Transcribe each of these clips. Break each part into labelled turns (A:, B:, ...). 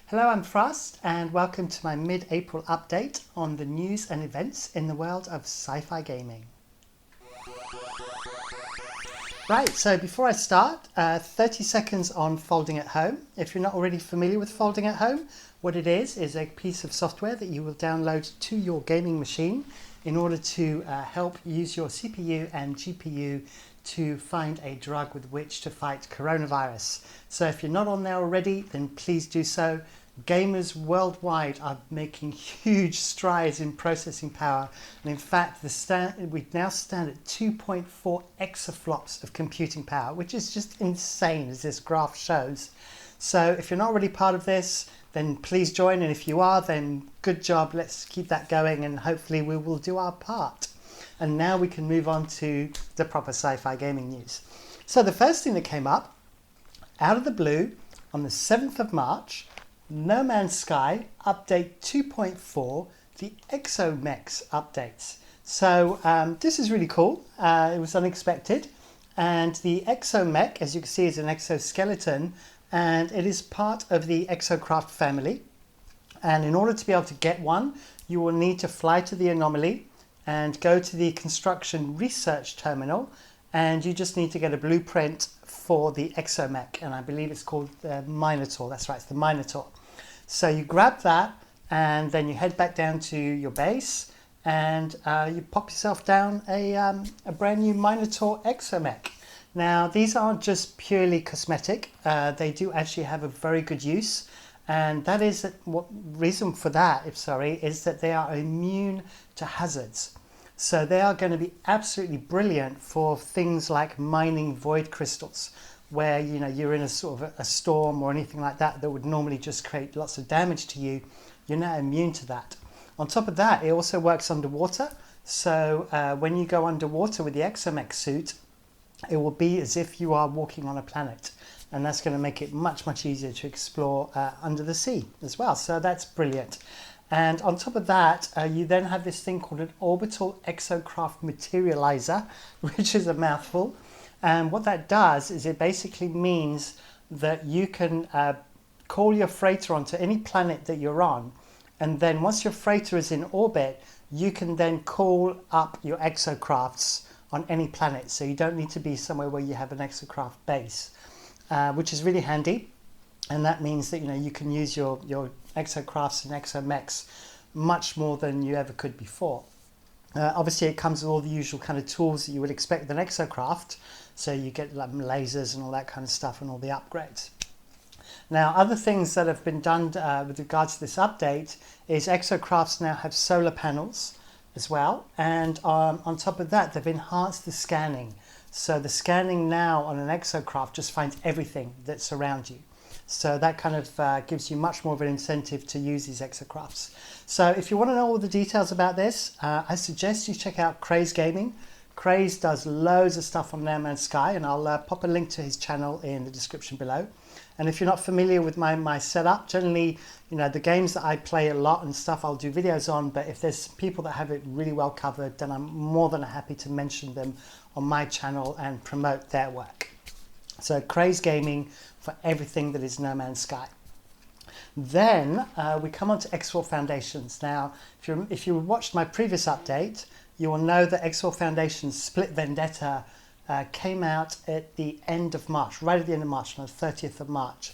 A: Hello, I'm Frost, and welcome to my mid-April update on the news and events in the world of sci-fi gaming. Right, so before I start, 30 seconds on Folding at Home. If you're not already familiar with Folding at Home, what it is a piece of software that you will download to your gaming machine in order to help use your CPU and GPU to find a drug with which to fight coronavirus. So if you're not on there already, then please do so. Gamers worldwide are making huge strides in processing power, and in fact we now stand at 2.4 exaflops of computing power, which is just insane, as this graph shows. So if you're not already part of this, then please join, and if you are, then good job. Let's keep that going, and hopefully we will do our part. And now we can move on to the proper sci-fi gaming news. So the first thing that came up out of the blue on the 7th of March, No Man's Sky update 2.4, the Exomex updates. So this is really cool. It was unexpected. And the Exomech, as you can see, is an exoskeleton, and it is part of the Exocraft family. And in order to be able to get one, you will need to fly to the anomaly and go to the construction research terminal, and you just need to get a blueprint for the Exomech, and I believe it's called the Minotaur. That's right, it's the Minotaur. So you grab that, and then you head back down to your base, and you pop yourself down a brand new Minotaur Exomech. Now, these aren't just purely cosmetic. They do actually have a very good use, and that is that reason for that, is that they are immune to hazards. So they are going to be absolutely brilliant for things like mining void crystals, where you're in a sort of a storm or anything like that would normally just create lots of damage to you. You're now immune to that. On top of that, it also works underwater. So when you go underwater with the Exomech suit, it will be as if you are walking on a planet, and that's going to make it much easier to explore under the sea as well. So that's brilliant. And on top of that, you then have this thing called an orbital exocraft materializer, which is a mouthful. And what that does is it basically means that you can call your freighter onto any planet that you're on. And then once your freighter is in orbit, you can then call up your exocrafts on any planet. So you don't need to be somewhere where you have an exocraft base, which is really handy. And that means that you can use your exocrafts and exomechs much more than you ever could before. Obviously, it comes with all the usual kind of tools that you would expect with an exocraft. So you get like lasers and all that kind of stuff and all the upgrades. Now, other things that have been done with regards to this update is exocrafts now have solar panels as well. And on top of that, they've enhanced the scanning. So the scanning now on an exocraft just finds everything that's around you. So that kind of gives you much more of an incentive to use these exocrafts. So if you want to know all the details about this, I suggest you check out Craze Gaming. Craze does loads of stuff on No Man's Sky, and I'll pop a link to his channel in the description below. And if you're not familiar with my setup, generally, the games that I play a lot and stuff, I'll do videos on, but if there's people that have it really well covered, then I'm more than happy to mention them on my channel and promote their work. So Craze Gaming for everything that is No Man's Sky. Then we come on to X4 Foundations. Now, if you watched my previous update, you will know that X4 Foundations Split Vendetta came out at the end of March, right at the end of March, on the 30th of March.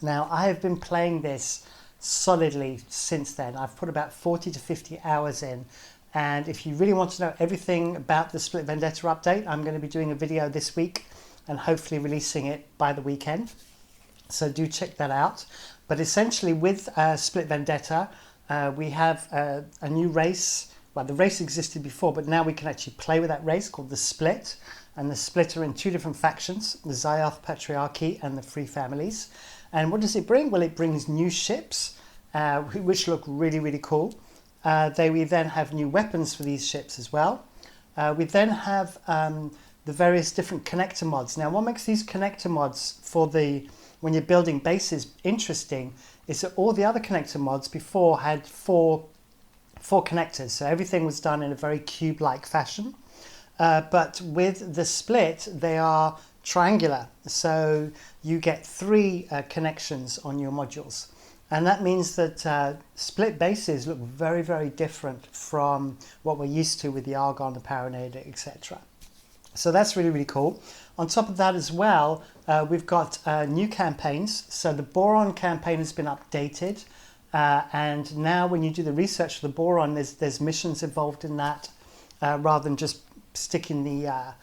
A: Now, I have been playing this solidly since then. I've put about 40 to 50 hours in. And if you really want to know everything about the Split Vendetta update, I'm going to be doing a video this week and hopefully releasing it by the weekend. So do check that out. But essentially with Split Vendetta, we have a new race. Well, the race existed before, but now we can actually play with that race called the Split. And the Split are in two different factions, the Xioth Patriarchy and the Free Families. And what does it bring? Well, it brings new ships, which look really cool. We then have new weapons for these ships as well. We then have the various different connector mods. Now, what makes these connector mods when you're building bases interesting is that all the other connector mods before had four connectors. So everything was done in a very cube-like fashion. But with the Split, they are triangular. So you get three connections on your modules. And that means that split bases look very, very different from what we're used to with the Argon, the Paranid, etc. So that's really, really cool. On top of that as well, we've got new campaigns. So the Boron campaign has been updated. And now when you do the research for the Boron, there's missions involved in that rather than just sticking the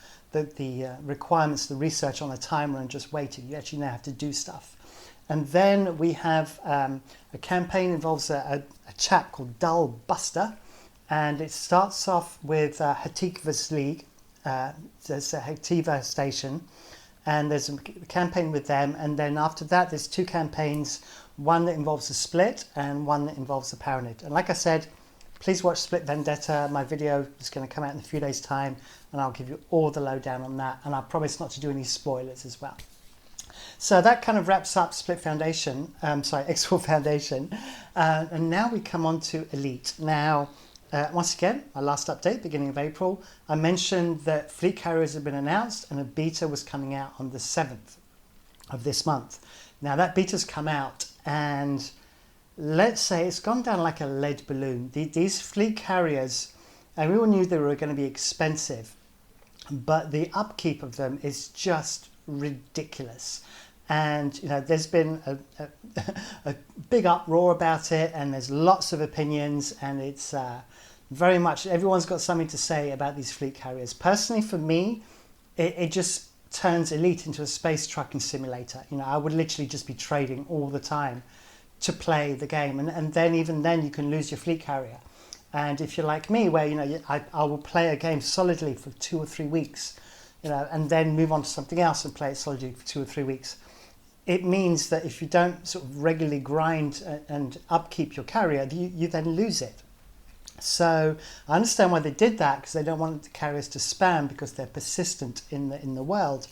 A: requirements, the research on a timer and just waiting. You actually now have to do stuff. And then we have a campaign involves a chap called Dull Buster, and it starts off with Hatikva's League. There's a Hativa station, and there's a campaign with them. And then after that, there's two campaigns, one that involves a split and one that involves a Paranid. And like I said, please watch Split Vendetta. My video is going to come out in a few days' time, and I'll give you all the lowdown on that. And I promise not to do any spoilers as well. So that kind of wraps up Split Foundation, XCOM Foundation. And now we come on to Elite. Now, once again, my last update, beginning of April, I mentioned that fleet carriers had been announced and a beta was coming out on the 7th of this month. Now that beta's come out, and let's say it's gone down like a lead balloon. These fleet carriers, and we all knew they were going to be expensive, but the upkeep of them is just ridiculous. And you know, there's been a big uproar about it, and there's lots of opinions, and it's very much everyone's got something to say about these fleet carriers. Personally, for me, it just turns Elite into a space trucking simulator. You know, I would literally just be trading all the time to play the game, and then even then you can lose your fleet carrier. And if you're like me, where you know I will play a game solidly for 2 or 3 weeks, you know, and then move on to something else and play it solidly for 2 or 3 weeks. It means that if you don't sort of regularly grind and upkeep your carrier, you then lose it. So I understand why they did that, because they don't want the carriers to spam because they're persistent in the world.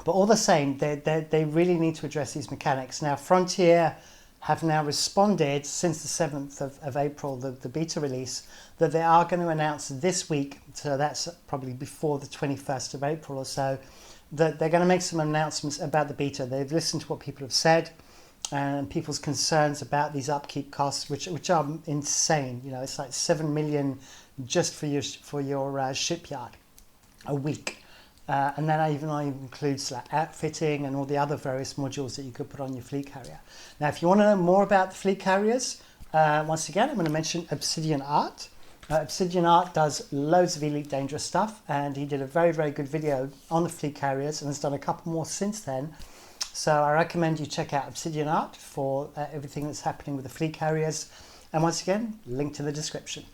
A: But all the same, they really need to address these mechanics. Now, Frontier have now responded since the 7th of April, the beta release, that they are going to announce this week, so that's probably before the 21st of April or so, that they're going to make some announcements about the beta. They've listened to what people have said and people's concerns about these upkeep costs, which are insane. You know, it's like 7 million just for your shipyard a week. And then even includes like outfitting and all the other various modules that you could put on your fleet carrier. Now, if you want to know more about the fleet carriers, once again, I'm going to mention Obsidian Art. Obsidian Art does loads of Elite Dangerous stuff, and he did a very, very good video on the fleet carriers and has done a couple more since then. So I recommend you check out Obsidian Art for everything that's happening with the fleet carriers. And once again, link to the description.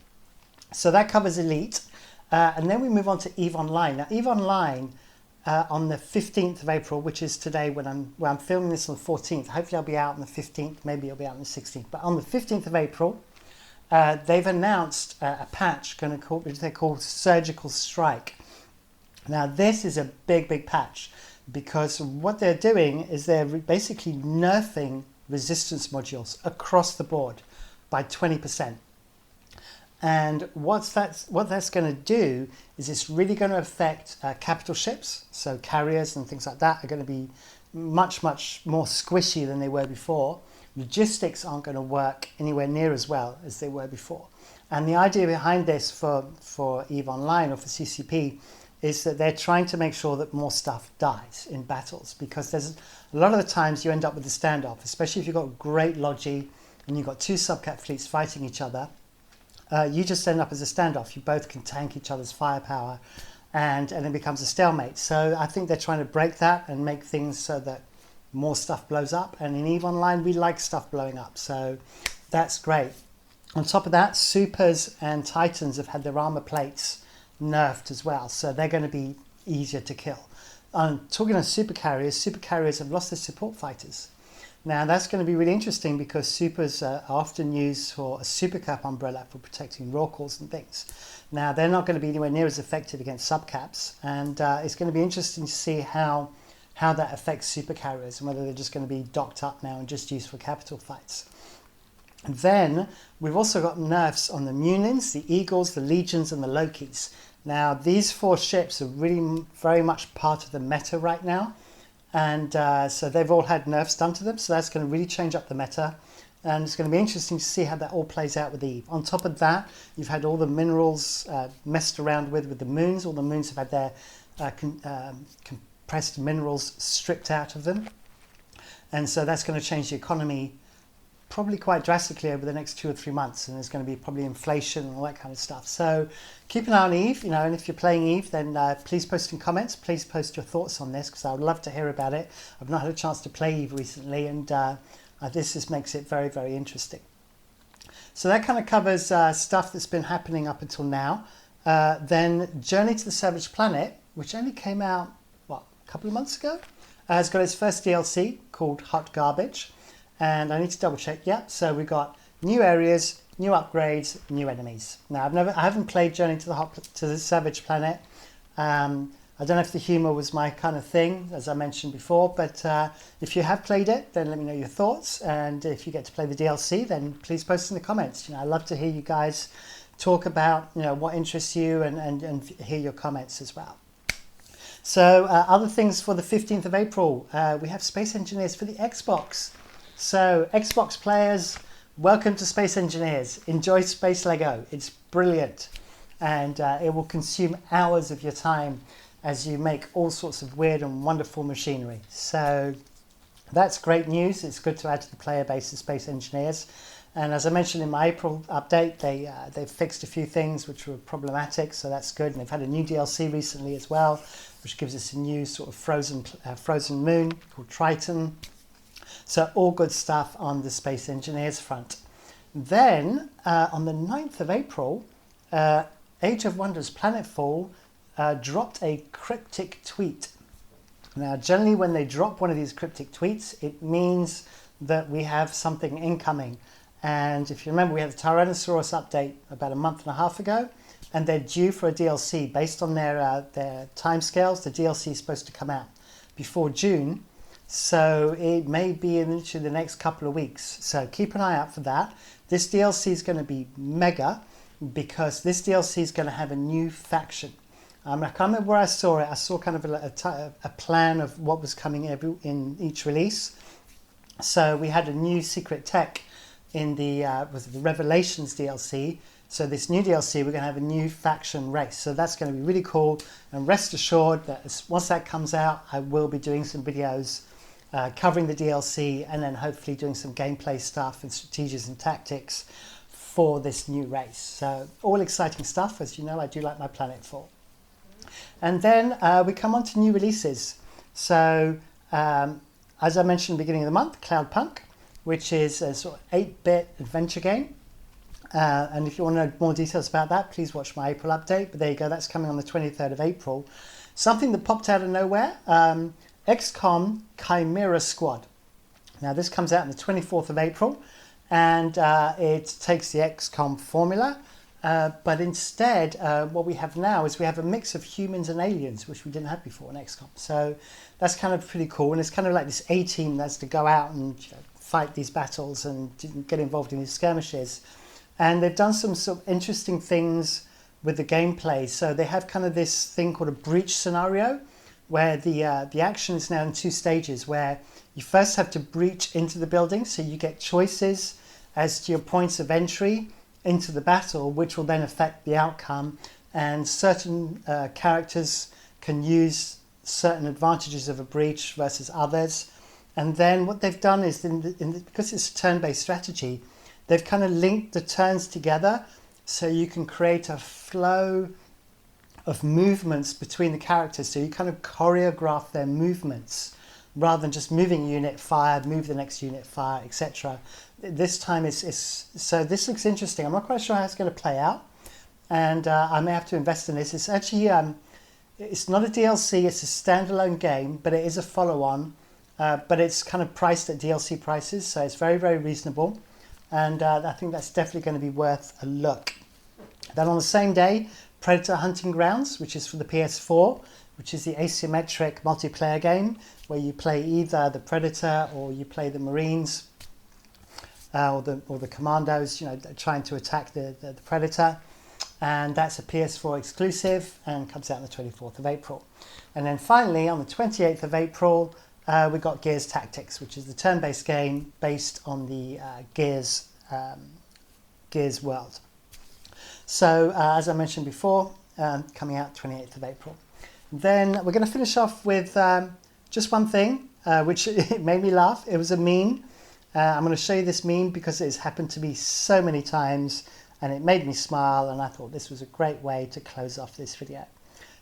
A: So that covers Elite. And then we move on to EVE Online. Now, EVE Online on the 15th of April, which is today when I'm filming this on the 14th. Hopefully I'll be out on the 15th, maybe it'll be out on the 16th. But on the 15th of April, they've announced a patch which they call Surgical Strike. Now, this is a big, big patch, because what they're doing is they're basically nerfing resistance modules across the board by 20%. And what that's going to do is it's really going to affect capital ships. So carriers and things like that are going to be much, much more squishy than they were before. Logistics aren't going to work anywhere near as well as they were before. And the idea behind this for EVE Online or for CCP is that they're trying to make sure that more stuff dies in battles, because there's a lot of the times you end up with a standoff, especially if you've got great logi and you've got two subcat fleets fighting each other. You just end up as a standoff. You both can tank each other's firepower, and it becomes a stalemate. So I think they're trying to break that and make things so that more stuff blows up. And in EVE Online, we like stuff blowing up, so that's great. On top of that, Supers and Titans have had their armor plates nerfed as well, so they're going to be easier to kill. Talking of super carriers have lost their support fighters. Now that's going to be really interesting, because supers are often used for a super cap umbrella for protecting rorquals and things. Now they're not going to be anywhere near as effective against subcaps, and it's going to be interesting to see how that affects super carriers and whether they're just going to be docked up now and just used for capital fights. Then we've also got nerfs on the Munins, the Eagles, the Legions and the Lokis. Now these four ships are really very much part of the meta right now, And so they've all had nerfs done to them, so that's going to really change up the meta. And it's going to be interesting to see how that all plays out with Eve. On top of that, you've had all the minerals messed around with the moons. All the moons have had their compressed minerals stripped out of them. And so that's going to change the economy probably quite drastically over the next 2 or 3 months. And there's going to be probably inflation and all that kind of stuff. So keep an eye on Eve, and if you're playing Eve, then please post in comments. Please post your thoughts on this, because I would love to hear about it. I've not had a chance to play Eve recently, and this just makes it very, very interesting. So that kind of covers stuff that's been happening up until now. Then Journey to the Savage Planet, which only came out, a couple of months ago, has got its first DLC called Hot Garbage. And I need to double check, so we got new areas, new upgrades, new enemies. Now, I haven't played Journey to the Savage Planet. I don't know if the humour was my kind of thing, as I mentioned before, but if you have played it, then let me know your thoughts. And if you get to play the DLC, then please post in the comments. I love to hear you guys talk about what interests you, and hear your comments as well. So other things for the 15th of April, we have Space Engineers for the Xbox. So Xbox players, welcome to Space Engineers. Enjoy Space Lego. It's brilliant, and it will consume hours of your time as you make all sorts of weird and wonderful machinery. So that's great news. It's good to add to the player base of Space Engineers. And as I mentioned in my April update, they've fixed a few things which were problematic, so that's good. And they've had a new DLC recently as well, which gives us a new sort of frozen moon called Triton. So all good stuff on the Space Engineers front. Then on the 9th of April, Age of Wonders Planetfall dropped a cryptic tweet. Now, generally when they drop one of these cryptic tweets, it means that we have something incoming. And if you remember, we had the Tyrannosaurus update about a month and a half ago, and they're due for a DLC. Based on their timescales, the DLC is supposed to come out before June. So it may be in the next couple of weeks. So keep an eye out for that. This DLC is going to be mega, because this DLC is going to have a new faction. I can't remember where I saw it. I saw kind of a plan of what was coming in each release. So we had a new secret tech in the Revelations DLC. So this new DLC, we're going to have a new faction race. So that's going to be really cool. And rest assured that once that comes out, I will be doing some videos covering the DLC, and then hopefully doing some gameplay stuff and strategies and tactics for this new race. So all exciting stuff. As you know, I do like my Planetfall. And then we come on to new releases. So as I mentioned at the beginning of the month, Cloudpunk, which is a sort of 8-bit adventure game. And if you want to know more details about that, please watch my April update. But there you go, that's coming on the 23rd of April. Something that popped out of nowhere, XCOM Chimera Squad. Now this comes out on the 24th of April, and it takes the XCOM formula, but instead what we have now is we have a mix of humans and aliens, which we didn't have before in XCOM. So that's kind of pretty cool, and it's kind of like this A-team that's to go out and fight these battles and get involved in these skirmishes. And they've done some sort of interesting things with the gameplay. So they have kind of this thing called a breach scenario, where the action is now in 2 stages, where you first have to breach into the building, so you get choices as to your points of entry into the battle, which will then affect the outcome, and certain characters can use certain advantages of a breach versus others. And then what they've done is, because it's a turn-based strategy, they've kind of linked the turns together, so you can create a flow of movements between the characters. So you kind of choreograph their movements rather than just moving a unit, fire, move the next unit, fire, etc. This time so this looks interesting. I'm not quite sure how it's going to play out, and I may have to invest in this. It's actually it's not a DLC, it's a standalone game, but it is a follow-on, but it's kind of priced at DLC prices, so it's very, very reasonable, and I think that's definitely going to be worth a look. Then on the same day, Predator Hunting Grounds, which is for the PS4, which is the asymmetric multiplayer game where you play either the Predator or you play the Marines or the Commandos, trying to attack the Predator. And that's a PS4 exclusive and comes out on the 24th of April. And then finally, on the 28th of April, we got Gears Tactics, which is the turn-based game based on the Gears world. So as I mentioned before, coming out 28th of April. Then we're going to finish off with just one thing, which it made me laugh. It was a meme. I'm going to show you this meme because it has happened to me so many times and it made me smile, and I thought this was a great way to close off this video.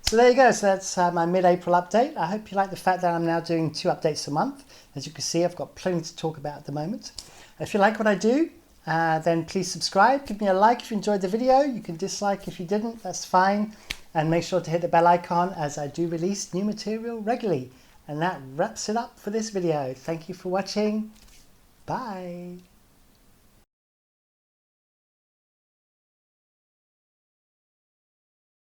A: So there you go. So that's my mid-April update. I hope you like the fact that I'm now doing 2 updates a month. As you can see, I've got plenty to talk about at the moment. If you like what I do, then please subscribe. Give me a like if you enjoyed the video. You can dislike if you didn't. That's fine. And make sure to hit the bell icon, as I do release new material regularly. And that wraps it up for this video. Thank you for watching. Bye.